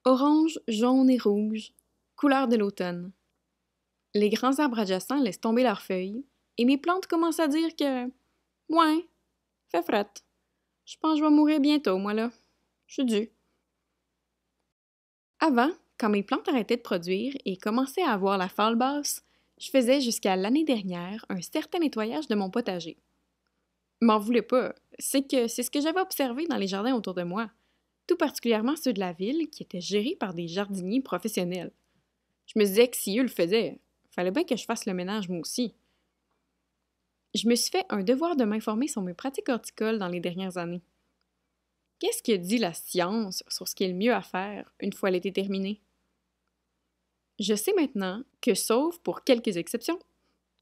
Orange, jaune et rouge, couleur de l'automne. Les grands arbres adjacents laissent tomber leurs feuilles, et mes plantes commencent à dire que ouais, fait fret. Je pense que je vais mourir bientôt, moi là. Je suis due. Avant, quand mes plantes arrêtaient de produire et commençaient à avoir la fâle basse, je faisais jusqu'à l'année dernière un certain nettoyage de mon potager. M'en voulez pas, c'est ce que j'avais observé dans les jardins autour de moi, tout particulièrement ceux de la ville qui étaient gérés par des jardiniers professionnels. Je me disais que si eux le faisaient, fallait bien que je fasse le ménage moi aussi. Je me suis fait un devoir de m'informer sur mes pratiques horticoles dans les dernières années. Qu'est-ce que dit la science sur ce qui est le mieux à faire une fois l'été terminé? Je sais maintenant que, sauf pour quelques exceptions,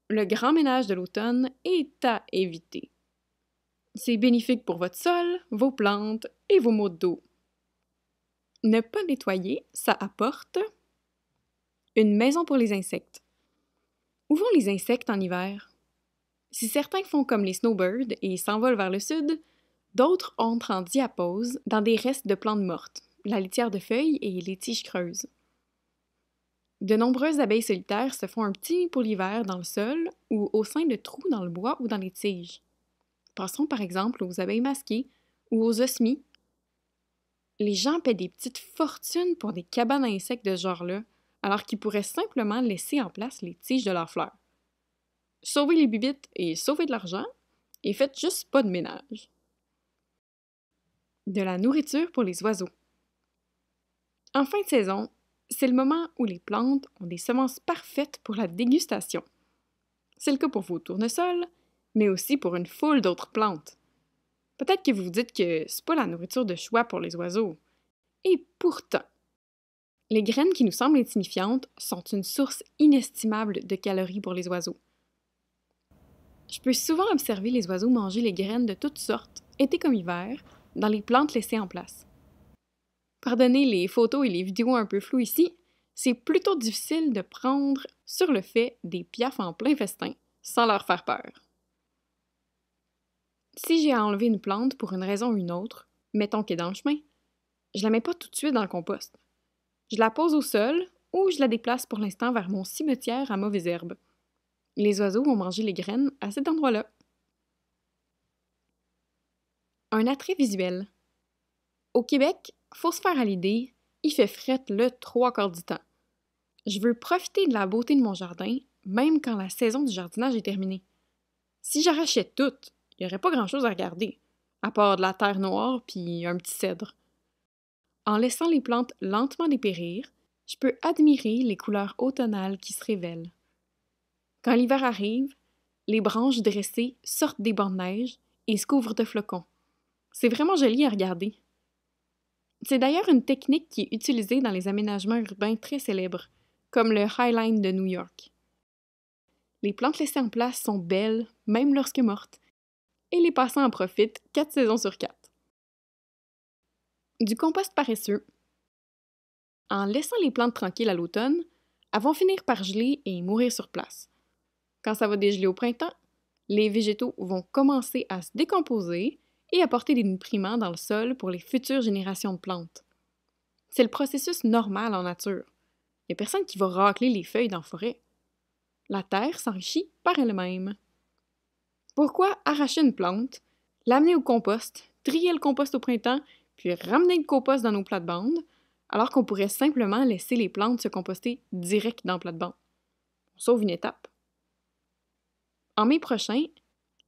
le grand ménage de l'automne est à éviter. C'est bénéfique pour votre sol, vos plantes et vos maux d'eau. Ne pas nettoyer, ça apporte une maison pour les insectes. Où vont les insectes en hiver? Si certains font comme les snowbirds et s'envolent vers le sud, d'autres entrent en diapause dans des restes de plantes mortes, la litière de feuilles et les tiges creuses. De nombreuses abeilles solitaires se font un petit nid pour l'hiver dans le sol ou au sein de trous dans le bois ou dans les tiges. Passons par exemple aux abeilles masquées ou aux osmies. Les gens paient des petites fortunes pour des cabanes à insectes de ce genre-là, alors qu'ils pourraient simplement laisser en place les tiges de leurs fleurs. Sauvez les bibites et sauvez de l'argent, et faites juste pas de ménage. De la nourriture pour les oiseaux. En fin de saison, c'est le moment où les plantes ont des semences parfaites pour la dégustation. C'est le cas pour vos tournesols, mais aussi pour une foule d'autres plantes. Peut-être que vous vous dites que c'est pas la nourriture de choix pour les oiseaux. Et pourtant, les graines qui nous semblent insignifiantes sont une source inestimable de calories pour les oiseaux. Je peux souvent observer les oiseaux manger les graines de toutes sortes, été comme hiver, dans les plantes laissées en place. Pardonnez les photos et les vidéos un peu floues ici, c'est plutôt difficile de prendre sur le fait des piafs en plein festin sans leur faire peur. Si j'ai à enlever une plante pour une raison ou une autre, mettons qu'elle est dans le chemin, je la mets pas tout de suite dans le compost. Je la pose au sol ou je la déplace pour l'instant vers mon cimetière à mauvaises herbes. Les oiseaux vont manger les graines à cet endroit-là. Un attrait visuel. Au Québec, faut se faire à l'idée, il fait fret le 3/4 du temps. Je veux profiter de la beauté de mon jardin, même quand la saison du jardinage est terminée. Si j'arrachais tout, il n'y aurait pas grand-chose à regarder, à part de la terre noire puis un petit cèdre. En laissant les plantes lentement dépérir, je peux admirer les couleurs automnales qui se révèlent. Quand l'hiver arrive, les branches dressées sortent des bancs de neige et se couvrent de flocons. C'est vraiment joli à regarder. C'est d'ailleurs une technique qui est utilisée dans les aménagements urbains très célèbres, comme le High Line de New York. Les plantes laissées en place sont belles, même lorsque mortes, et les passants en profitent 4 saisons sur 4. Du compost paresseux. En laissant les plantes tranquilles à l'automne, elles vont finir par geler et mourir sur place. Quand ça va dégeler au printemps, les végétaux vont commencer à se décomposer et apporter des nutriments dans le sol pour les futures générations de plantes. C'est le processus normal en nature. Il n'y a personne qui va racler les feuilles dans la forêt. La terre s'enrichit par elle-même. Pourquoi arracher une plante, l'amener au compost, trier le compost au printemps, puis ramener le compost dans nos plates-bandes, alors qu'on pourrait simplement laisser les plantes se composter direct dans la plate-bande? On sauve une étape. En mai prochain,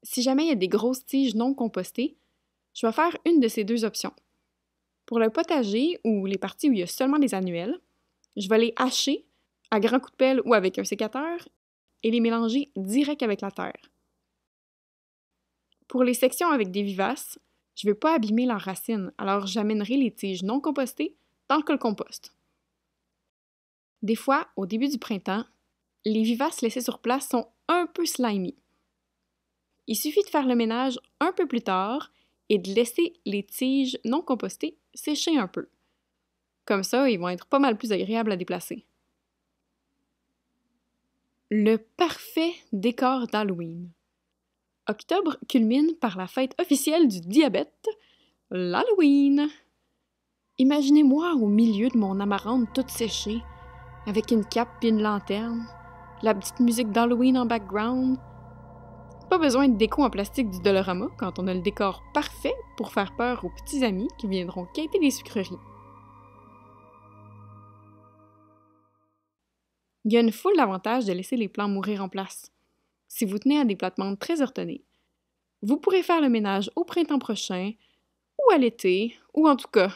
si jamais il y a des grosses tiges non compostées, je vais faire une de ces deux options. Pour le potager ou les parties où il y a seulement des annuelles, je vais les hacher à grands coups de pelle ou avec un sécateur et les mélanger direct avec la terre. Pour les sections avec des vivaces, je ne veux pas abîmer leurs racines, alors j'amènerai les tiges non compostées dans le compost. Des fois, au début du printemps, les vivaces laissées sur place sont un peu slimy. Il suffit de faire le ménage un peu plus tard et de laisser les tiges non compostées sécher un peu. Comme ça, ils vont être pas mal plus agréables à déplacer. Le parfait décor d'Halloween. Octobre culmine par la fête officielle du diabète, l'Halloween. Imaginez-moi au milieu de mon amarante toute séchée, avec une cape et une lanterne, la petite musique d'Halloween en background. Pas besoin de déco en plastique du Dolorama quand on a le décor parfait pour faire peur aux petits amis qui viendront quêter des sucreries. Il y a une foule d'avantages de laisser les plants mourir en place. Si vous tenez à des plates-bandes très ordonnées, vous pourrez faire le ménage au printemps prochain, ou à l'été, ou en tout cas,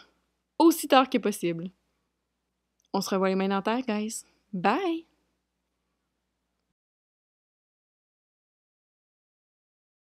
aussi tard que possible. On se revoit les mains dans la terre, guys. Bye!